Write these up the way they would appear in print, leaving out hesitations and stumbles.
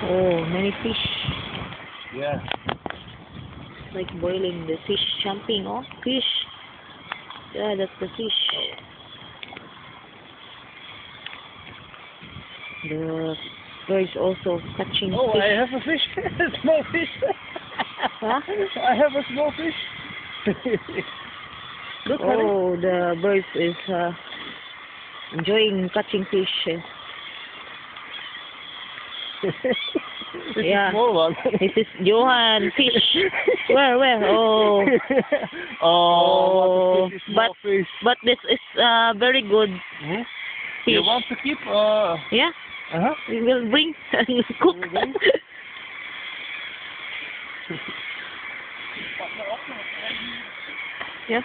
Oh, many fish. Yeah. Like boiling the fish, jumping. Oh, fish. Yeah, that's the fish. The birds also catching Oh, fish. I have a fish. A small fish. Huh? I have a small fish. Look, honey. Oh, the birds is enjoying catching fish. It's Yeah. a small one. This is Johan fish. Where? Oh. Oh, what a fish, small fish. But this is very good Hmm? fish. You want to keep? Yeah. Uh-huh. We will bring and cook. Will bring? Yeah.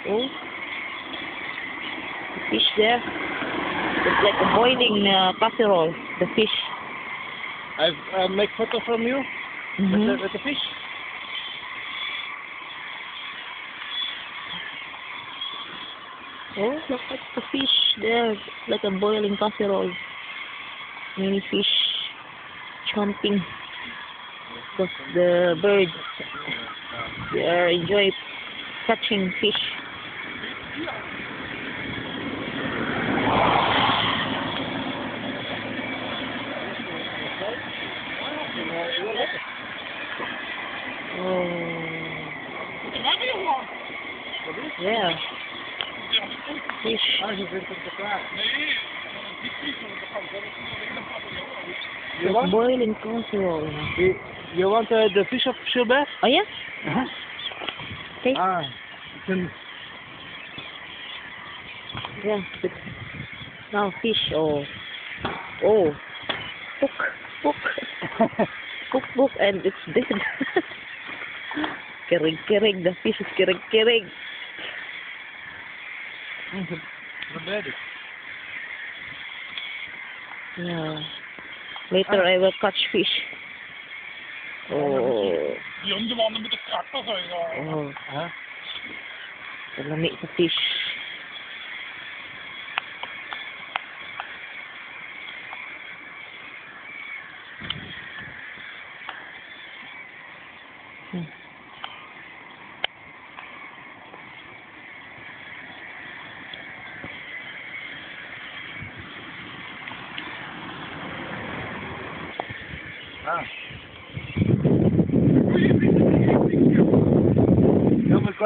Oh. The fish there. It's like a boiling casserole. The fish. I make photo from you Mm-hmm. with the fish. Oh, look at the fish there. Like a boiling casserole. Many fish jumping. Because the birds, they are enjoy catching fish. Oh. Yeah. Fish. You want? Boiling casserole. You want the fish of Skjervøy? Oh yeah? Uh-huh. Okay. Ah, it's Yeah. Now fish. Oh. Cook. Cook, and it's dead. Kirig. The fish is kirig. Yeah. Later I will catch fish. Oh. Oh. Huh? Lamig sa fish. Ah. Ja, maar ik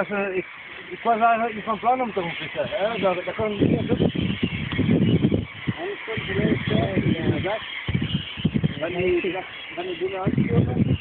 was eigenlijk niet van plan om te gaan vissen. Hè? Dat kan niet doen. Anders komt de leeftijd in de dag. Wanneer die dingen uitkomen.